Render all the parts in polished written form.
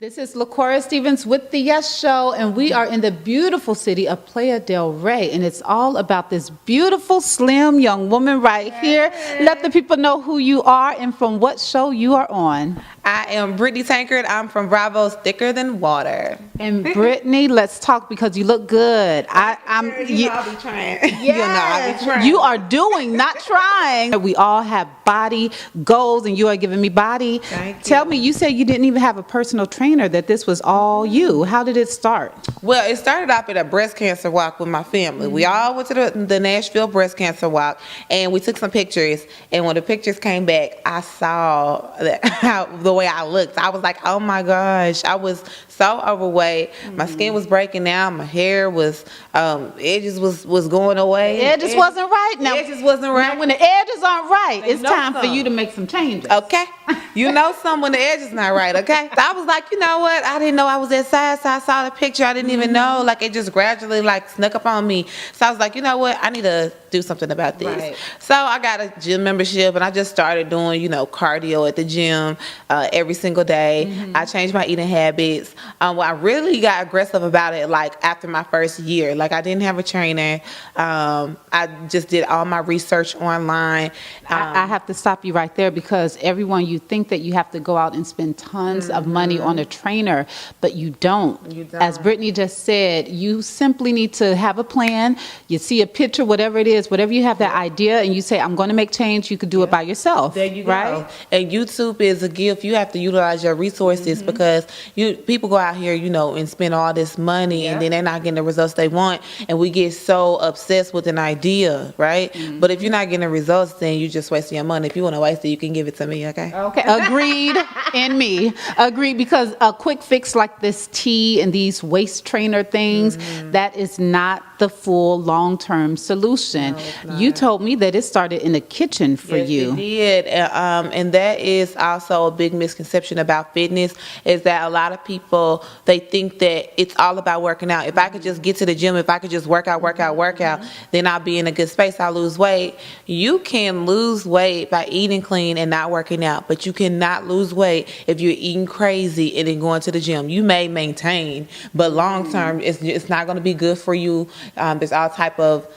This is LaCora Stevens with the Yes Show, and we are in the beautiful city of Playa del Rey, and it's all about this beautiful, slim young woman right here. Let the people know who you are and from what show you are on. I am Britney Tankard. I'm from Bravo's Thicker Than Water. And Britney, let's talk because you look good. I'll be trying. I'll be trying. You are doing, not trying. We all have body goals, and you are giving me body. Tell me, you said you didn't even have a personal trainer, that this was all you. How did it start? Well, it started off at a breast cancer walk with my family. We all went to the Nashville breast cancer walk, and we took some pictures. And when the pictures came back, I saw the way I looked. I was like, oh my gosh, I was so overweight. My skin was breaking down. My hair was, edges was going away. The edges wasn't right. Now, edges wasn't right. Now, when the edges aren't right, it's time for you to make some changes. Okay. You know something when the edge is not right, okay? So I was like, you know what? I didn't know I was that size, so I saw the picture. I didn't even know. Like, it just gradually, like, snuck up on me. So I was like, you know what? I need to do something about this. Right. So I got a gym membership, and I just started doing, cardio at the gym every single day. I changed my eating habits. Well, I really got aggressive about it, like, after my first year. Like, I didn't have a trainer. I just did all my research online. I have to stop you right there because everyone, you think that you have to go out and spend tons of money on a trainer, but you don't. As Britney just said, you simply need to have a plan. You see a picture, whatever it is, whatever you have that idea, and you say, I'm going to make change, you could do it by yourself. There you go. Right? And YouTube is a gift. You have to utilize your resources because people go out here, and spend all this money and then they're not getting the results they want. And we get so obsessed with an idea, right? But if you're not getting the results, then you're just wasting your money. If you want to waste it, you can give it to me, okay? Okay. Agreed. And me. Agreed, because a quick fix like this tea and these waist trainer things, that is not the full long-term solution. No, you told me that it started in the kitchen for you. It did. And that is also a big misconception about fitness, is that a lot of people, they think that it's all about working out. If I could just get to the gym, if I could just work out, then I'll be in a good space, I'll lose weight. You can lose weight by eating clean and not working out, but you cannot lose weight if you're eating crazy and then going to the gym. You may maintain, but long term, it's not going to be good for you. There's all type of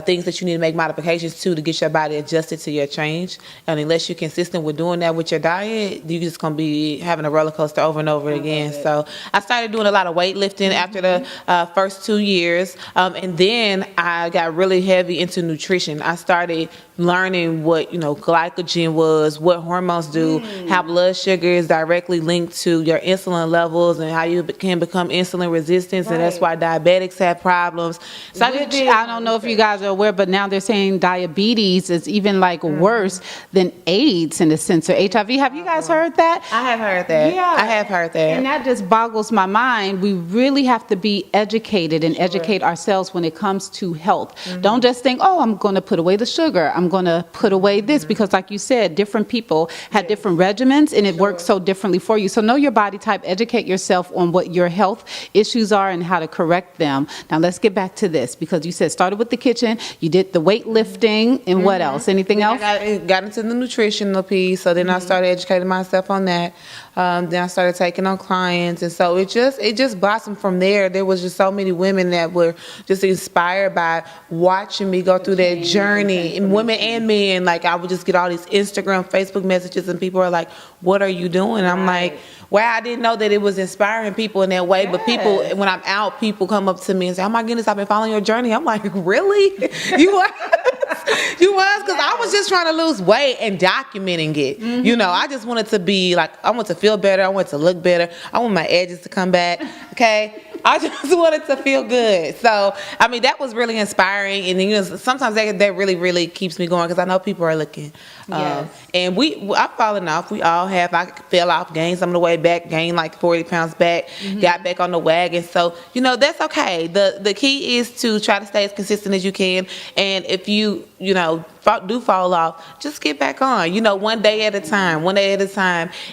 things that you need to make modifications to get your body adjusted to your change. And unless you're consistent with doing that with your diet, you're just going to be having a roller coaster over and over again. So I started doing a lot of weightlifting after the first 2 years. And then I got really heavy into nutrition. I started learning what, glycogen was, what hormones do, how blood sugar is directly linked to your insulin levels and how you can become insulin resistant. And that's why diabetics have problems. So I don't know if you guys are aware, but now they're saying diabetes is even worse than AIDS in a sense, or HIV. Have you guys heard that? I have heard that. Yeah. I have heard that. And that just boggles my mind. We really have to be educated and educate ourselves when it comes to health. Don't just think, oh, I'm going to put away the sugar. I'm going to put away this because, like you said, different people have different regimens and it works so differently for you. So know your body type, educate yourself on what your health issues are and how to correct them. Now let's get back to this, because you said started with the kitchen, you did the weightlifting, and what else? Anything else? I got into the nutritional piece, so then I started educating myself on that. Then I started taking on clients, and so it just blossomed from there. There was just so many women that were just inspired by watching me go through that journey, and women and men. Like, I would just get all these Instagram, Facebook messages, and people are like, "What are you doing?" And I'm like, wow, I didn't know that it was inspiring people in that way. But people, when I'm out, people come up to me and say, "Oh my goodness, I've been following your journey." I'm like, really? You was? Because I was just trying to lose weight and documenting it. I just wanted to be like, I want to feel better. I want to look better. I want my edges to come back. Okay. I just wanted to feel good. So, I mean, that was really inspiring. And then, sometimes that really, really keeps me going because I know people are looking. And I've fallen off. We all have. I fell off, gained some of the way back, gained like 40 pounds back, got back on the wagon. So, that's okay. The key is to try to stay as consistent as you can. And if you do fall off, just get back on. One day at a time.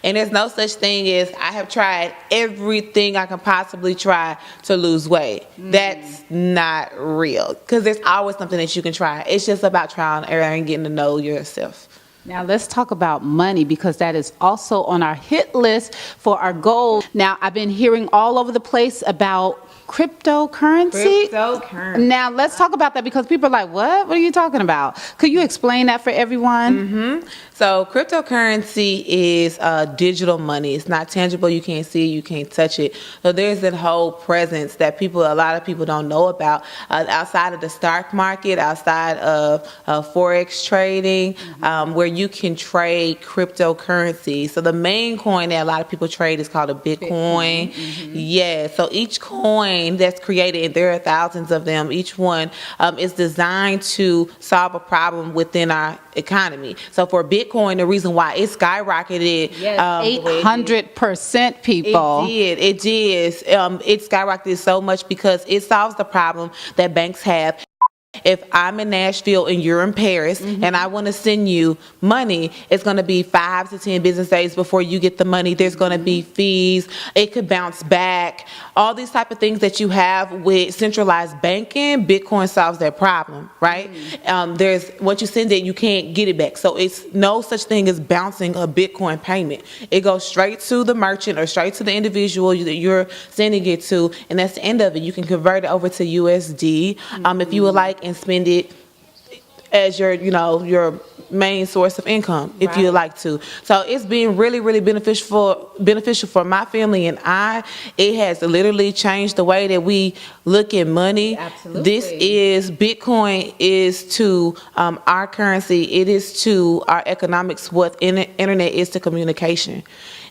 And there's no such thing as I have tried everything I can possibly try to lose weight. That's not real, because there's always something that you can try. It's just about trial and error and getting to know yourself. Now let's talk about money, because that is also on our hit list for our goals. Now, I've been hearing all over the place about cryptocurrency. Now let's talk about that, because people are like, what are you talking about? Could you explain that for everyone? So cryptocurrency is digital money. It's not tangible. You can't see it. You can't touch it. So there's that whole presence that a lot of people don't know about outside of the stock market, outside of Forex trading, where you can trade cryptocurrency. So the main coin that a lot of people trade is called a Bitcoin. Yeah. So each coin that's created, and there are thousands of them, each one is designed to solve a problem within our economy. So for Bitcoin, the reason why it skyrocketed, 800%, people. It did. It skyrocketed so much because it solves the problem that banks have. If I'm in Nashville and you're in Paris and I want to send you money, it's going to be 5 to 10 business days before you get the money. There's going to be fees. It could bounce back. All these type of things that you have with centralized banking, Bitcoin solves that problem, right? Once you send it, you can't get it back. So it's no such thing as bouncing a Bitcoin payment. It goes straight to the merchant or straight to the individual that you're sending it to, and that's the end of it. You can convert it over to USD if you would like, and spend it as your main source of income, if you like to. So it's been really, really beneficial for my family and I. It has literally changed the way that we look at money. Absolutely. Bitcoin is to our currency. It is to our economics what internet is to communication.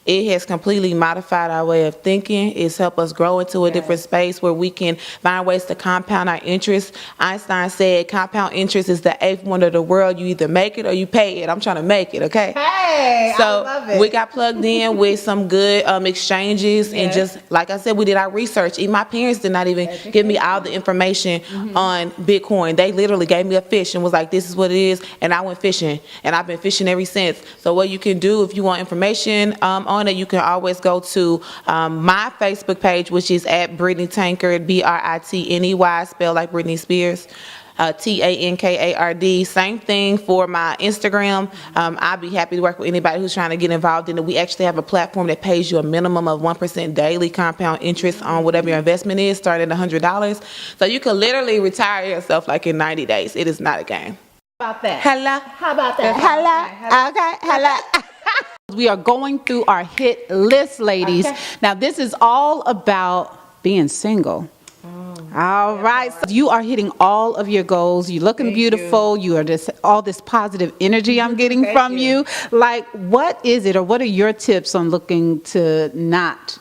It has completely modified our way of thinking. It's helped us grow into a different space where we can find ways to compound our interest. Einstein said compound interest is the eighth wonder of the world. You either make it or you pay it. I'm trying to make it, okay? Hey, so I love it. We got plugged in with some good exchanges. And just like I said, we did our research. Even my parents did not even give me all the information on Bitcoin. They literally gave me a fish and was like, this is what it is. And I went fishing. And I've been fishing ever since. So what you can do if you want information on it, you can always go to my Facebook page, which is at Britney Tankard, Britney, spelled like Britney Spears. Tankard. Same thing for my Instagram. I'll be happy to work with anybody who's trying to get involved in it. We actually have a platform that pays you a minimum of 1% daily compound interest on whatever your investment is, starting at $100. So you can literally retire yourself like in 90 days. It is not a game. How about that? Hello. How about that? Hello. Okay. Hello. We are going through our hit list, ladies. Okay. Now, this is all about being single. All right. So you are hitting all of your goals. You're looking beautiful. You are just all this positive energy I'm getting from you. Like, what is it, or what are your tips on looking to not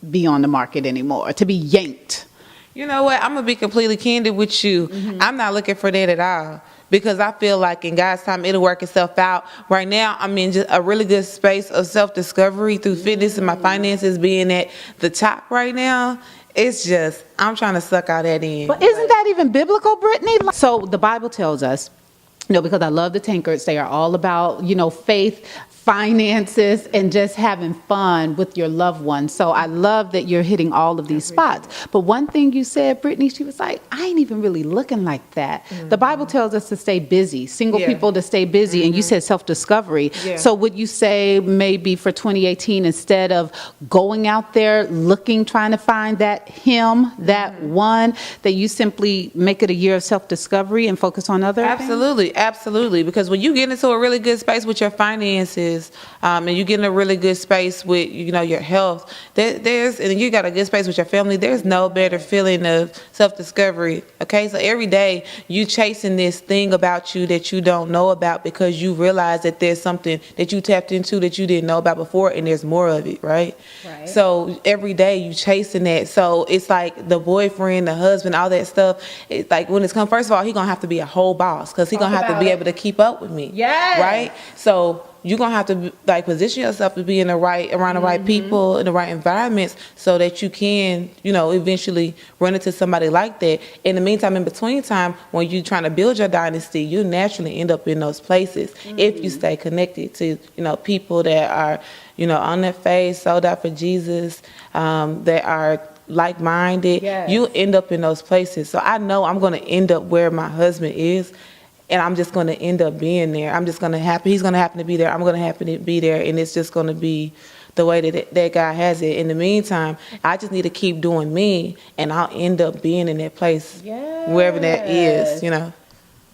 be on the market anymore, to be yanked? You know what? I'm going to be completely candid with you. I'm not looking for that at all. Because I feel like in God's time, it'll work itself out. Right now, I'm in just a really good space of self-discovery through fitness and my finances being at the top right now. It's just, I'm trying to suck all that in. But isn't that even biblical, Brittany? So the Bible tells us, because I love the Tankards, they are all about, faith, finances, and just having fun with your loved ones. So I love that you're hitting all of these spots. But one thing you said, Brittany, she was like, I ain't even really looking like that. The Bible tells us to stay busy, single people to stay busy, and you said self-discovery. So would you say maybe for 2018, instead of going out there looking, trying to find that him, that one, that you simply make it a year of self-discovery and focus on other things? Absolutely. Because when you get into a really good space with your finances, and you get in a really good space with your health, and you got a good space with your family, there's no better feeling of self-discovery. Okay, so every day you chasing this thing about you that you don't know about, because you realize that there's something that you tapped into that you didn't know about before, and there's more of it, right? So every day you chasing that. So it's like the boyfriend, the husband, all that stuff. It's like when it's come, first of all, he gonna have to be a whole boss, because he gonna have to be able to keep up with me. Right? So you're going to have to position yourself to be around the right people, in the right environments, so that you can, eventually run into somebody like that. In the meantime, in between time, when you're trying to build your dynasty, you naturally end up in those places if you stay connected to, people that are, on their face, sold out for Jesus, that are like-minded. You end up in those places. So I know I'm going to end up where my husband is. and I'm just going to end up being there. He's going to happen to be there. I'm going to happen to be there, and it's just going to be the way that God has it. In the meantime, I just need to keep doing me, and I'll end up being in that place, wherever that is, you know.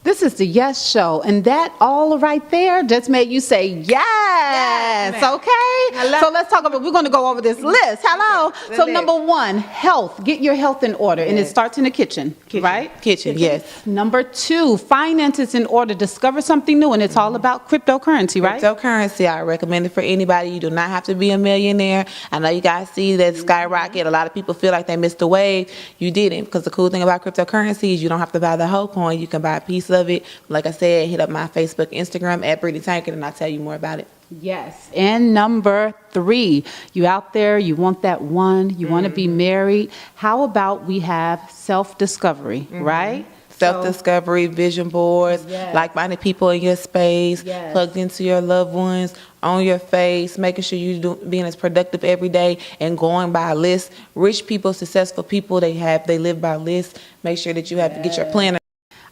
This is the Yes Show, and that all right there just made you say yes, okay? So let's talk about, we're going to go over this list. Hello. Okay, so number 1, health. Get your health in order, and it starts in the kitchen, right? Kitchen, yes. Number 2, finances in order. Discover something new, and it's all about cryptocurrency, right? Cryptocurrency, I recommend it for anybody. You do not have to be a millionaire. I know you guys see that skyrocket. A lot of people feel like they missed the wave. You didn't, because the cool thing about cryptocurrency is you don't have to buy the whole coin. You can buy a piece of it. Like I said, hit up my Facebook, Instagram at Britney Tankard, and I'll tell you more about it. Yes. And number 3, you out there, you want that one, you want to be married. How about we have self-discovery, right? Self-discovery, vision boards, like-minded people in your space, plugged into your loved ones, on your face, making sure you're being as productive every day and going by a list. Rich people, successful people, they live by lists. Make sure that you have to get your planner.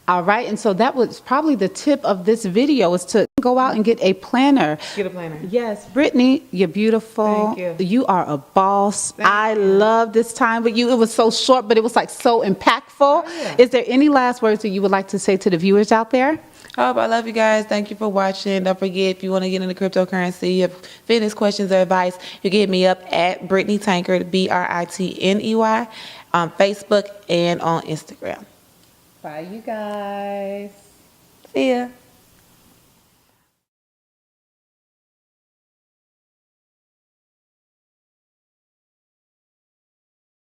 All right, and so that was probably the tip of this video, is to go out and get a planner. Get a planner. Yes, Brittany, you're beautiful. Thank you. You are a boss. I love this time with you. It was so short, but it was like so impactful. Is there any last words that you would like to say to the viewers out there? I love you guys. Thank you for watching. Don't forget, if you want to get into cryptocurrency, you have fitness questions or advice, you can hit me up at Britney Tankard, Britney, on Facebook and on Instagram. Bye, you guys. See ya.